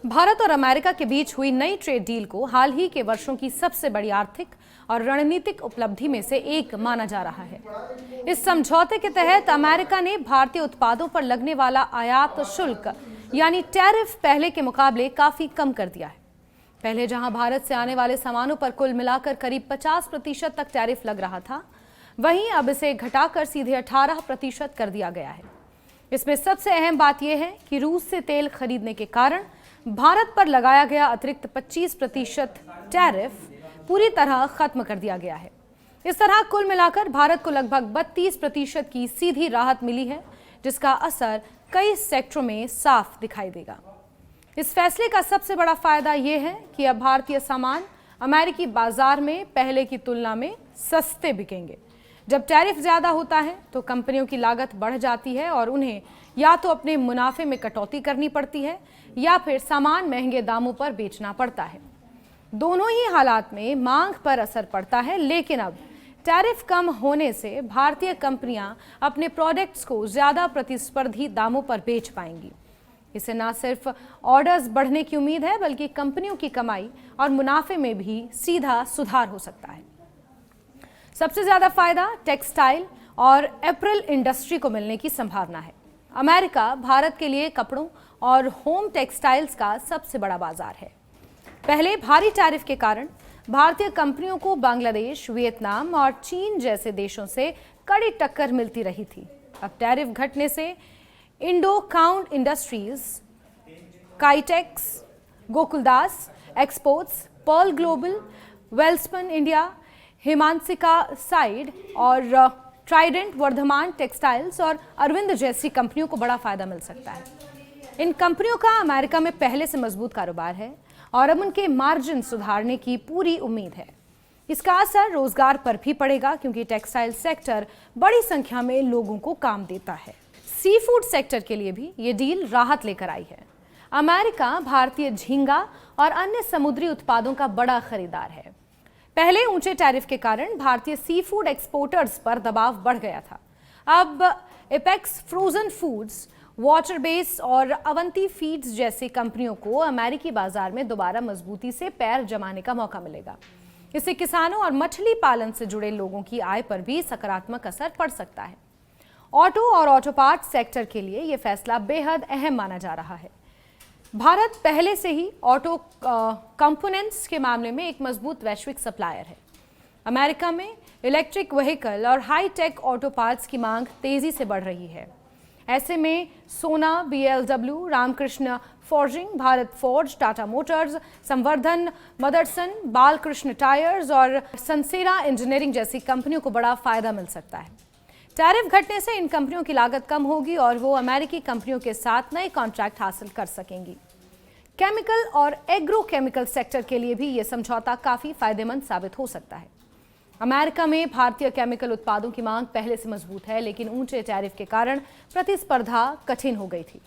भारत और अमेरिका के बीच हुई नई ट्रेड डील को हाल ही के वर्षों की सबसे बड़ी आर्थिक और रणनीतिक उपलब्धि में से एक माना जा रहा है। इस समझौते के तहत अमेरिका ने भारतीय उत्पादों पर लगने वाला आयात शुल्क यानी टैरिफ पहले के मुकाबले काफी कम कर दिया है। पहले जहां भारत से आने वाले सामानों पर कुल मिलाकर करीब 50% तक टैरिफ लग रहा था, वहीं अब इसे घटाकर सीधे 18% कर दिया गया है। इसमें सबसे अहम बात यह है कि रूस से तेल खरीदने के कारण भारत पर लगाया गया अतिरिक्त 25% टैरिफ पूरी तरह खत्म कर दिया गया है। इस तरह कुल मिलाकर भारत को लगभग 32% की सीधी राहत मिली है, जिसका असर कई सेक्टरों में साफ दिखाई देगा। इस फैसले का सबसे बड़ा फायदा यह है कि अब भारतीय सामान अमेरिकी बाजार में पहले की तुलना में सस्ते बिकेंगे। जब टैरिफ ज्यादा होता है तो कंपनियों की लागत बढ़ जाती है और उन्हें या तो अपने मुनाफे में कटौती करनी पड़ती है या फिर सामान महंगे दामों पर बेचना पड़ता है। दोनों ही हालात में मांग पर असर पड़ता है, लेकिन अब टैरिफ कम होने से भारतीय कंपनियां अपने प्रोडक्ट्स को ज्यादा प्रतिस्पर्धी दामों पर बेच पाएंगी। इससे न सिर्फ ऑर्डर्स बढ़ने की उम्मीद है, बल्कि कंपनियों की कमाई और मुनाफे में भी सीधा सुधार हो सकता है। सबसे ज्यादा फायदा टेक्सटाइल और एपरल इंडस्ट्री को मिलने की संभावना है। अमेरिका भारत के लिए कपड़ों और होम टेक्सटाइल्स का सबसे बड़ा बाजार है। पहले भारी टैरिफ के कारण भारतीय कंपनियों को बांग्लादेश, वियतनाम और चीन जैसे देशों से कड़ी टक्कर मिलती रही थी। अब टैरिफ घटने से Indo Count Industries, Kitex, Gokaldas Exports, Pearl Global, Welspun India, Himatsingka Seide और ट्राइडेंट वर्धमान टेक्सटाइल्स और अरविंद जैसी कंपनियों को बड़ा फायदा मिल सकता है। इन कंपनियों का अमेरिका में पहले से मजबूत कारोबार है और अब उनके मार्जिन सुधारने की पूरी उम्मीद है। इसका असर रोजगार पर भी पड़ेगा, क्योंकि टेक्सटाइल सेक्टर बड़ी संख्या में लोगों को काम देता है। सी फूड सेक्टर के लिए भी ये डील राहत लेकर आई है। अमेरिका भारतीय झींगा और अन्य समुद्री उत्पादों का बड़ा खरीदार है। पहले ऊंचे टैरिफ के कारण भारतीय सी फूड एक्सपोर्टर्स पर दबाव बढ़ गया था। अब apex frozen foods, water base और अवंती फीड्स जैसी कंपनियों को अमेरिकी बाजार में दोबारा मजबूती से पैर जमाने का मौका मिलेगा। इससे किसानों और मछली पालन से जुड़े लोगों की आय पर भी सकारात्मक असर पड़ सकता है। ऑटो और ऑटो पार्ट्स सेक्टर के लिए यह फैसला बेहद अहम माना जा रहा है। भारत पहले से ही ऑटो कंपोनेंट्स के मामले में एक मजबूत वैश्विक सप्लायर है। अमेरिका में इलेक्ट्रिक व्हीकल और हाई टेक ऑटो पार्ट्स की मांग तेजी से बढ़ रही है। ऐसे में Sona, BLW, Ramkrishna Forging, Bharat Forge, Tata Motors, Samvardhana, Motherson, Balkrishna tyres और संसेरा इंजीनियरिंग जैसी कंपनियों को बड़ा फायदा मिल सकता है। टैरिफ घटने से इन कंपनियों की लागत कम होगी और वो अमेरिकी कंपनियों के साथ नए कॉन्ट्रैक्ट हासिल कर सकेंगी। केमिकल और एग्रो केमिकल सेक्टर के लिए भी ये समझौता काफी फायदेमंद साबित हो सकता है। अमेरिका में भारतीय केमिकल उत्पादों की मांग पहले से मजबूत है, लेकिन ऊंचे टैरिफ के कारण प्रतिस्पर्धा कठिन हो गई थी।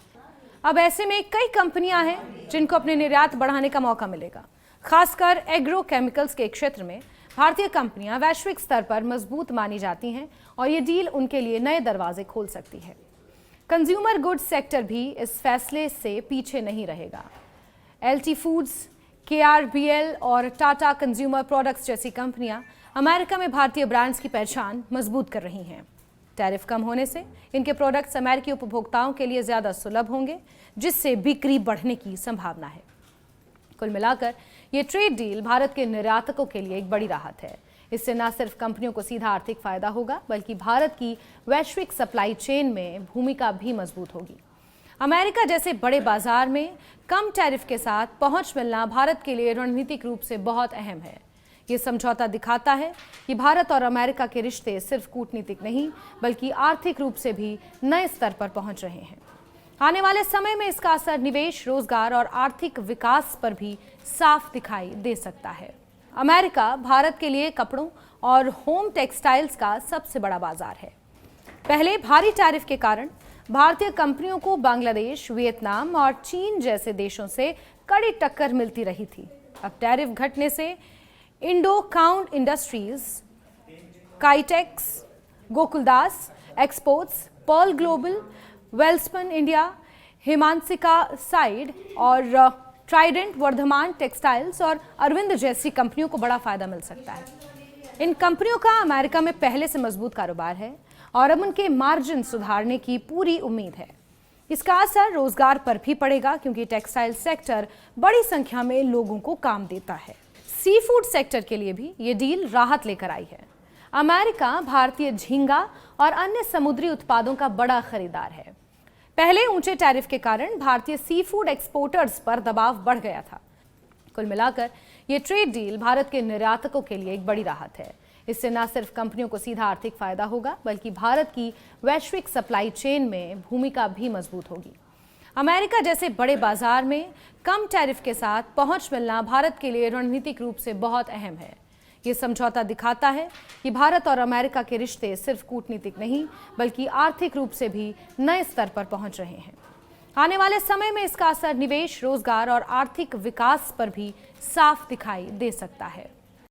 अब ऐसे में कई कंपनियां हैं जिनको अपने निर्यात बढ़ाने का मौका मिलेगा। खासकर एग्रो केमिकल्स के क्षेत्र में भारतीय कंपनियां वैश्विक स्तर पर मजबूत मानी जाती हैं और ये डील उनके लिए नए दरवाजे खोल सकती है। कंज्यूमर गुड्स सेक्टर भी इस फैसले से पीछे नहीं रहेगा। LT फूड्स, KRBL और टाटा कंज्यूमर प्रोडक्ट्स जैसी कंपनियां अमेरिका में भारतीय ब्रांड्स की पहचान मजबूत कर रही हैं। टैरिफ कम होने से इनके प्रोडक्ट्स अमेरिकी उपभोक्ताओं के लिए ज्यादा सुलभ होंगे, जिससे बिक्री बढ़ने की संभावना है। कुल मिलाकर ये ट्रेड डील भारत के निर्यातकों के लिए एक बड़ी राहत है। इससे न सिर्फ कंपनियों को सीधा आर्थिक फायदा होगा, बल्कि भारत की वैश्विक सप्लाई चेन में भूमिका भी मजबूत होगी। अमेरिका जैसे बड़े बाजार में कम टैरिफ के साथ पहुंच मिलना भारत के लिए रणनीतिक रूप से बहुत अहम है। ये समझौता दिखाता है कि भारत और अमेरिका के रिश्ते सिर्फ कूटनीतिक नहीं, बल्कि आर्थिक रूप से भी नए स्तर पर पहुंच रहे हैं। आने वाले समय में इसका असर निवेश, रोजगार और आर्थिक विकास पर भी साफ दिखाई दे सकता है। अमेरिका भारत के लिए कपड़ों और होम टेक्सटाइल्स का सबसे बड़ा बाजार है। पहले भारी टैरिफ के कारण भारतीय कंपनियों को बांग्लादेश, वियतनाम और चीन जैसे देशों से कड़ी टक्कर मिलती रही थी। अब टैरिफ घटने से Indo Count Industries, Kitex, Gokaldas Exports, Pearl Global, Welspun India, Himatsingka Seide और ट्राइडेंट, वर्धमान टेक्सटाइल्स और अरविंद जैसी कंपनियों को बड़ा फायदा मिल सकता है। इन कंपनियों का अमेरिका में पहले से मजबूत कारोबार है और अब उनके मार्जिन सुधारने की पूरी उम्मीद है। इसका असर रोजगार पर भी पड़ेगा क्योंकि टेक्सटाइल सेक्टर बड़ी संख्या में लोगों को काम देता है। सी फूड सेक्टर के लिए भी ये डील राहत लेकर आई है। अमेरिका भारतीय झींगा और अन्य समुद्री उत्पादों का बड़ा खरीदार है। पहले ऊंचे टैरिफ के कारण भारतीय सी फूड एक्सपोर्टर्स पर दबाव बढ़ गया था। कुल मिलाकर ये ट्रेड डील भारत के निर्यातकों के लिए एक बड़ी राहत है। इससे न सिर्फ कंपनियों को सीधा आर्थिक फायदा होगा बल्कि भारत की वैश्विक सप्लाई चेन में भूमिका भी मजबूत होगी। अमेरिका जैसे बड़े बाजार में कम टैरिफ के साथ पहुंच मिलना भारत के लिए रणनीतिक रूप से बहुत अहम है। ये समझौता दिखाता है कि भारत और अमेरिका के रिश्ते सिर्फ कूटनीतिक नहीं बल्कि आर्थिक रूप से भी नए स्तर पर पहुंच रहे हैं। आने वाले समय में इसका असर निवेश, रोजगार और आर्थिक विकास पर भी साफ दिखाई दे सकता है।